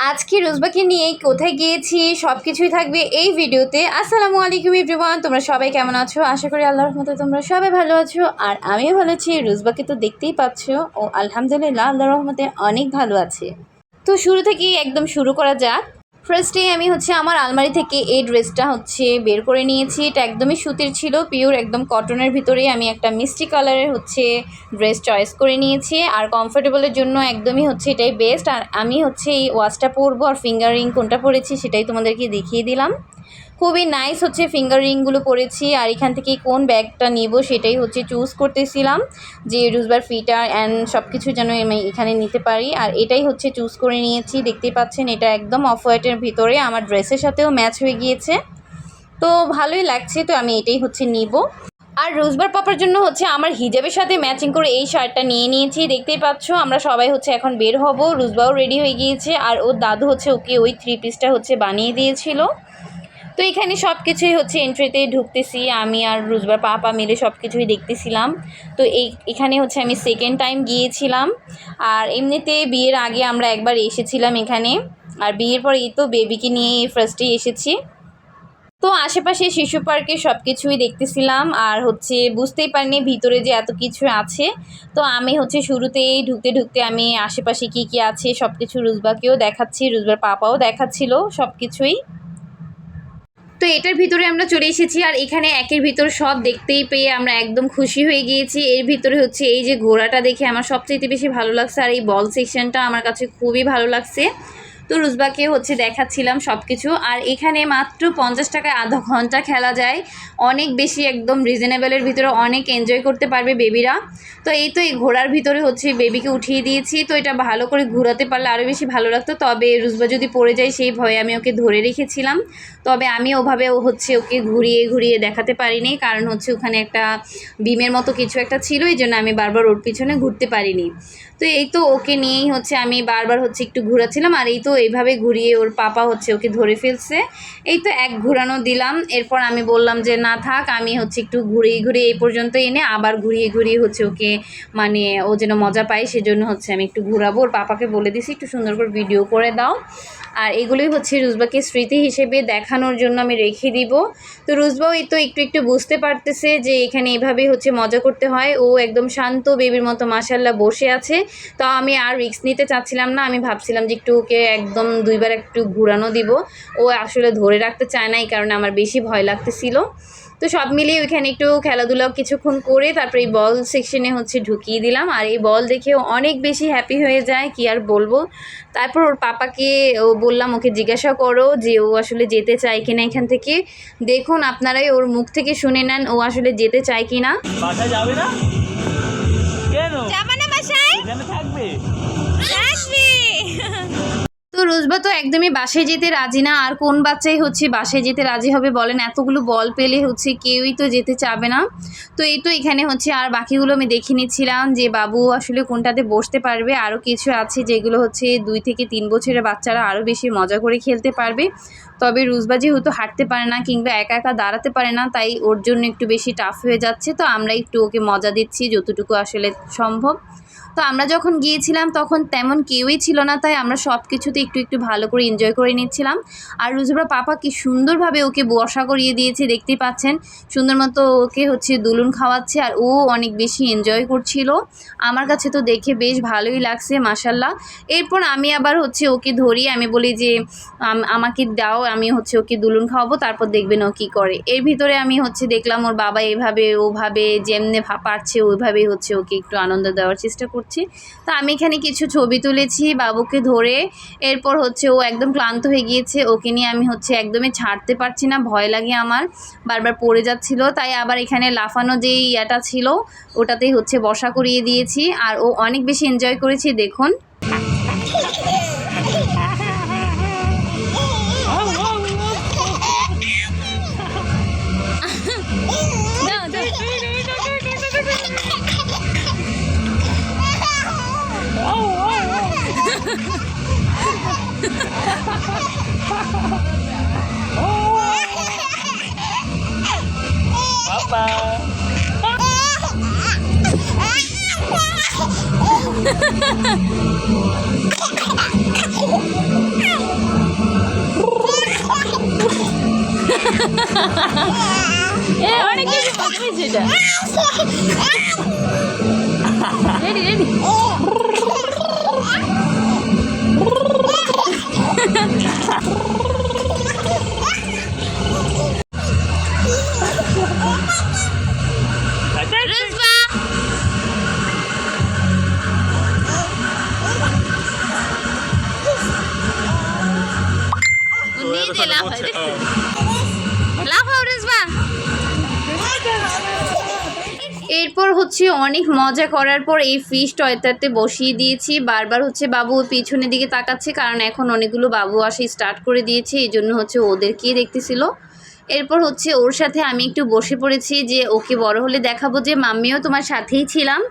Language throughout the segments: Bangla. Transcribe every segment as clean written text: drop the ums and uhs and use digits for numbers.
আজকে রোজবাকে নিয়ে কোথায় গিয়েছি সব কিছুই থাকবে এই ভিডিওতে। আসসালামু আলাইকুম এভরিওয়ান, তোমরা সবাই কেমন আছো? আশা করি আল্লাহর রহমতে তোমরা সবাই ভালো আছো, আর আমিও ভালো আছি। রোজবাকে তো দেখতেই পাচ্ছ, ও আলহামদুলিল্লাহ আল্লাহর রহমতে অনেক ভালো আছে। তো শুরু থেকেই একদম শুরু করা যাক। ফার্স্টেই আমি আমার আলমারি থেকে এই ড্রেসটা বের করে নিয়েছি। এটা একদমই সুতির ছিল, পিওর একদম কটনের ভিতরে আমি একটা মিষ্টি কালারের ড্রেস চয়েস করে নিয়েছি। আর কমফোর্টেবলের জন্য একদমই এটাই বেস্ট। আর আমি এই ওয়াচটা পরবো, আর ফিঙ্গার রিং কোনটা পরেছি সেটাই তোমাদেরকে দেখিয়ে দিলাম। খুবই নাইস ফিঙ্গার রিংগুলো পরেছি। আর এখান থেকে কোন ব্যাগটা নিব সেটাই চুজ করতেছিলাম, যে রুজবার ফিটার অ্যান্ড সব কিছু যেন আমি এখানে নিতে পারি। আর এটাই চুজ করে নিয়েছি। দেখতেই পাচ্ছেন এটা একদম অফ হোয়াইটের ভিতরে আমার ড্রেসের সাথেও ম্যাচ হয়ে গিয়েছে, তো ভালোই লাগছে। তো আমি এটাই নিব। আর রোজবার পাপার জন্য আমার হিজাবের সাথে ম্যাচিং করে এই শার্টটা নিয়ে নিয়েছি। দেখতেই পাচ্ছ আমরা সবাই এখন বের হব। রোজবাও রেডি হয়ে গিয়েছে, আর ওর দাদু ওকে ওই 3 পিসটা বানিয়ে দিয়েছিল। তো এখানে সব কিছুই এন্ট্রিতে ঢুকতেছি, আমি আর রোজবার পাপা মিলে সব কিছুই দেখতেছিলাম। তো এখানে আমি সেকেন্ড টাইম গিয়েছিলাম। আর এমনিতে বিয়ের আগে আমরা একবার এসেছিলাম এখানে, আর বিয়ের পর এই তো বেবিকে নিয়ে ফার্স্টেই এসেছি। তো আশেপাশে শিশু পার্কে সব কিছুই দেখতেছিলাম, আর বুঝতেই পারিনি ভিতরে যে এত কিছু আছে। তো আমি শুরুতেই ঢুকতে ঢুকতে আমি আশেপাশে কি কি আছে সব কিছু রোজবাকেও দেখাচ্ছি, রোজবার পাপাও দেখাচ্ছিল সব কিছুই। তো এটার ভিতরে আমরা চলে এসেছি, আর এখানে একের ভিতর সব দেখতেই পেয়ে আমরা একদম খুশি হয়ে গিয়েছি। এর ভিতরে এই যে ঘোড়াটা দেখে আমার সবচেয়ে বেশি ভালো লাগছে, আর এই বল সেকশনটা আমার কাছে খুবই ভালো লাগছে। তো রুজবাকে দেখাচ্ছিলাম সব কিছু। আর এখানে মাত্র 50 টাকায় আধা ঘন্টা খেলা যায়, অনেক বেশি একদম রিজনেবলের ভিতরে, অনেক এনজয় করতে পারবে বেবিরা। তো এই ঘোড়ার ভিতরে বেবিকে উঠিয়ে দিয়েছি। তো এটা ভালো করে ঘোরাতে পারলে আরও বেশি ভালো লাগতো, তবে রুজবা যদি পড়ে যায় সেই ভয়ে আমি ওকে ধরে রেখেছিলাম। তবে আমি ওভাবে ওকে ঘুরিয়ে ঘুরিয়ে দেখাতে পারিনি, কারণ ওখানে একটা বিমের মতো কিছু একটা ছিল, এই জন্য আমি বারবার ওর পিছনে ঘুরতে পারিনি। তো এই তো ওকে নিয়েই আমি বারবার একটু ঘোরাচ্ছিলাম, আর এই তো এইভাবে ঘুরিয়ে ওর পাপা ওকে ধরে ফেলছে। এই তো এক ঘোরানো দিলাম, এরপর আমি বললাম যে না থাক, আমি একটু ঘুরিয়ে ঘুরিয়ে এই পর্যন্ত এনে আবার ঘুরিয়ে ঘুরিয়ে ওকে মানে ও যেন মজা পায়, সেজন্য আমি একটু ঘুরাবো। ওর পাপাকে বলে দিছি একটু সুন্দর করে ভিডিও করে দাও। আর এগুলোই রুজবাকে স্মৃতি হিসেবে দেখানোর জন্য আমি রেখে দিব। তো রুজবাও এই তো একটু একটু বুঝতে পারতেছে যে এখানে এভাবেই মজা করতে হয়। ও একদম শান্ত বেবির মতো মাশাআল্লাহ বসে আছে। তো আমি আর রিস্ক নিতে চাচ্ছিলাম না, আমি ভাবছিলাম যে একটু ওকে একদম 2বার একটু ঘুরানো দিব। ও আসলে ধরে রাখতে চায় না, এই কারণে আমার বেশি ভয় লাগতেছিল। তো সব মিলিয়ে ওইখানে একটু খেলাধুলা কিছুক্ষণ করে তারপরে এই বল সেকশনে ঢুকিয়ে দিলাম। আর এই বল দেখেও অনেক বেশি হ্যাপি হয়ে যায়, কি আর বলবো। তারপর ওর পাপাকে বললাম ওকে জিজ্ঞাসা করো যে ও আসলে যেতে চায় কিনা এখান থেকে। দেখুন আপনারাই ওর মুখ থেকে শুনে নেন ও আসলে যেতে চায় কিনা। বাসায় যাবে না? কেন যাবে না বাসায়? এখানে থাকবে। তো রোজবা তো একদমই বাসায় যেতে রাজি না। আর কোন বাচ্চাই বাসায় যেতে রাজি হবে বলেন? এতগুলো বল পেলে কেউই তো যেতে চাবে না। তো এই তো এখানে আর বাকিগুলো আমি দেখে নিচ্ছিলাম যে বাবু আসলে কোনটাতে বসতে পারবে। আরও কিছু আছে যেগুলো 2 থেকে 3 বছরের বাচ্চারা আরও বেশি মজা করে খেলতে পারবে। তবে রোজবা যেহেতু হাঁটতে পারে না কিংবা একা একা দাঁড়াতে পারে না, তাই ওর জন্য একটু বেশি টাফ হয়ে যাচ্ছে। তো আমরা একটু ওকে মজা দিচ্ছি যতটুকু আসলে সম্ভব। তো আমরা যখন গিয়েছিলাম তখন তেমন কেউই ছিল না, তাই আমরা সব কিছুতে একটু একটু ভালো করে এনজয় করে নিচ্ছিলাম। আর রুজবার পাপা কি সুন্দরভাবে ওকে বসা করিয়ে দিয়েছে, দেখতেই পাচ্ছেন। সুন্দর মতো ওকে দুলুন খাওয়াচ্ছে, আর ও অনেক বেশি এনজয় করছিল। আমার কাছে তো দেখে বেশ ভালোই লাগছে মাশাল্লাহ। এরপর আমি আবার ওকে ধরি, আমি বলি যে আমাকে দাও, আমি ওকে দুলুন খাওয়াবো, তারপর দেখবেন ও কী করে। এর ভিতরে আমি দেখলাম ওর বাবা এভাবে ওভাবে যেমনে পারছে ওইভাবেই ওকে একটু আনন্দ দেওয়ার চেষ্টা করছি। তো আমি এখানে কিছু ছবি তুলেছি বাবুকে ধরে। এরপর ও একদম ক্লান্ত হয়ে গিয়েছে, ওকে নিয়ে আমি একদমই ছাড়তে পারছি না, ভয় লাগে আমার, বারবার পড়ে যাচ্ছিল। তাই আবার এখানে লাফানো যেই ইয়াটা ছিল ওটাতেই বসা করিয়ে দিয়েছি। আর ও অনেক বেশি এনজয় করেছে দেখুন। Papa. আছে এটা? Ready ready. রুজবা নিজে লাফায় দেখছো? লাফাও রুজবা। এরপর হচ্ছে অনেক মজা করার পর এই ফিশ টয়টাতে বসিয়ে দিয়েছি। বারবার হচ্ছে বাবু পিছনের দিকে তাকাচ্ছে, কারণ এখন অনেকগুলো বাবু আসে স্টার্ট করে দিয়েছে, এই জন্য হচ্ছে ওদেরকেই দেখতেছিল। এরপর হচ্ছে ওর সাথে আমি একটু বসে পড়েছি যে ওকে বড় হলে দেখাবো যে মাম্মিও তোমার সাথেই ছিলাম।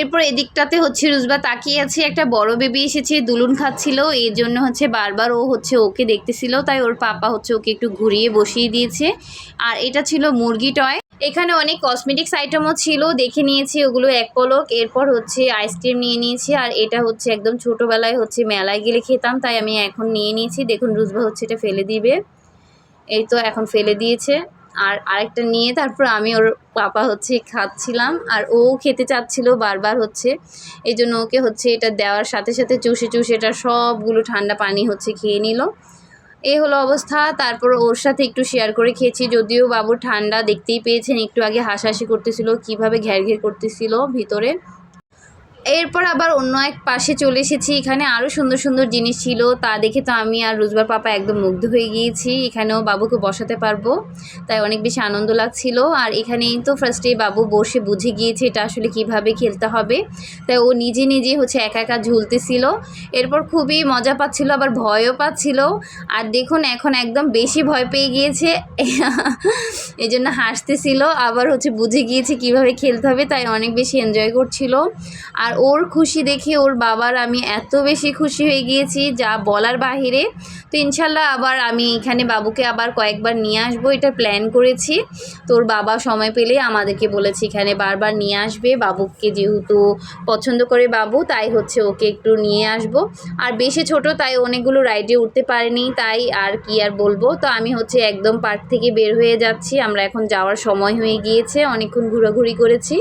এরপর এদিকটাতে হচ্ছে রুজবা তাকিয়ে আছে, একটা বড় বেবি এসেছে দুলুন খাচ্ছিল, এই জন্য হচ্ছে বারবার ও হচ্ছে ওকে দেখতেছিল, তাই ওর পাপা হচ্ছে ওকে একটু ঘুরিয়ে বসিয়ে দিয়েছে। আর এটা ছিল মুরগি টয়। এখানে অনেক কসমেটিক্স আইটেমও ছিল, দেখে নিয়েছি ওগুলো এক পলক। এরপর হচ্ছে আইসক্রিম নিয়ে নিয়েছি, আর এটা হচ্ছে একদম ছোটোবেলায় হচ্ছে মেলায় গেলে খেতাম, তাই আমি এখন নিয়ে নিয়েছি। দেখুন রুজবা হচ্ছে এটা ফেলে দিবে, এই তো এখন ফেলে দিয়েছে। আর আরেকটা নিয়ে তারপর আমি ওর পাপা হচ্ছে খাচ্ছিলাম, আর ও খেতে চাচ্ছিল বারবার হচ্ছে, এই জন্য ওকে হচ্ছে এটা দেওয়ার সাথে সাথে চুষে চুষে এটা সবগুলো ঠান্ডা পানি হচ্ছে খেয়ে নিল। এই হলো অবস্থা। তারপর ওর সাথে একটু শেয়ার করে খেয়েছি, যদিও বাবু ঠান্ডা দেখতেই পেয়েছেন, একটু আগে হাসাহাসি করতেছিল, কীভাবে ঘ্যার ঘ্যার করতেছিল ভিতরে। এরপর আবার অন্য এক পাশে চলে এসেছি, এখানে আরও সুন্দর সুন্দর জিনিস ছিল, তা দেখে তো আমি আর রুজবার পাপা একদম মুগ্ধ হয়ে গিয়েছি। এখানেও বাবুকে বসাতে পারবো, তাই অনেক বেশি আনন্দ লাগছিল। আর এখানেই তো ফার্স্টে বাবু বসে বুঝে গিয়েছে এটা আসলে কিভাবে খেলতে হবে, তাই ও নিজে নিজে হচ্ছে একা একা ঝুলতেছিল। এরপর খুবই মজা পাচ্ছিল, আবার ভয়ও পাচ্ছিল। আর দেখুন এখন একদম বেশি ভয় পেয়ে গিয়েছে, এই জন্য হাসতেছিল, আবার হচ্ছে বুঝে গিয়েছে কিভাবে খেলতে হবে, তাই অনেক বেশি এনজয় করছিল। আর ওর খুশি দেখে ওর বাবার আমি এত বেশি খুশি হয়ে গিয়েছি যা বলার বাহিরে। তো ইনশাল্লাহ আবার আমি এখানে বাবুকে আবার কয়েকবার নিয়ে আসবো, এটা প্ল্যান করেছি। তোর বাবা সময় পেলে আমাদেরকে বলেছে এখানে বারবার নিয়ে আসবে, বাবুকে যেহেতু পছন্দ করে বাবু, তাই হচ্ছে ওকে একটু নিয়ে আসব। আর বেশি ছোট, তাই অনেকগুলো রাইডে উঠতে পারেনি, তাই আর কি আর বলবো। তো আমি হচ্ছে একদম পার্ক থেকে বের হয়ে যাচ্ছি, আমরা এখন যাওয়ার সময় হয়ে গিয়েছে, অনেকক্ষণ ঘোরাঘুরি করেছি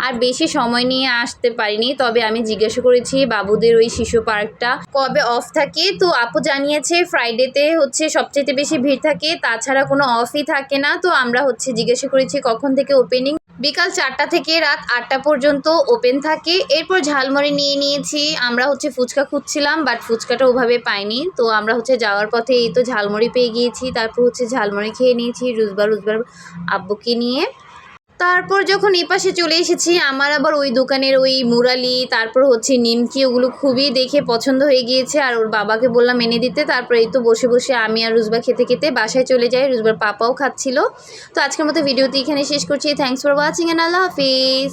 আর বেশি সময় নিয়ে আসতে পারিনি। তবে আমি জিজ্ঞাসা করেছি বাবুদের ওই শিশু পার্কটা কবে অফ থাকে, তো আপু জানিয়েছে ফ্রাইডেতে হচ্ছে সবচেয়ে বেশি ভিড় থাকে, তাছাড়া কোনো অফই থাকে না। তো আমরা হচ্ছে জিজ্ঞাসা করেছি কখন থেকে ওপেনিং, বিকাল 4টা থেকে রাত 8টা পর্যন্ত ওপেন থাকে। এরপর ঝালমুড়ি নিয়ে নিয়েছি, আমরা হচ্ছে ফুচকা খুঁজছিলাম, বাট ফুচকাটা ওভাবে পাইনি, তো আমরা হচ্ছে যাওয়ার পথে এই তো ঝালমুড়ি পেয়ে গিয়েছি। তারপর হচ্ছে ঝালমুড়ি খেয়ে নিয়েছি রুজবার আব্বুকে নিয়ে। তারপর যখন এই পাশে চলে এসেছি, আমার আবার ওই দোকানের ওই মুরালি, তারপর হচ্ছে নিমকি, ওগুলো খুবই দেখে পছন্দ হয়ে গিয়েছে, আর ওর বাবাকে বললাম এনে দিতে। তারপর এই তো বসে বসে আমি আর রুজবা খেতে খেতে বাসায় চলে যাই, রুজবার পাপাও খাচ্ছিল। তো আজকের মতো ভিডিওটি এখানে শেষ করছি। Thanks for watching and Allah Hafiz.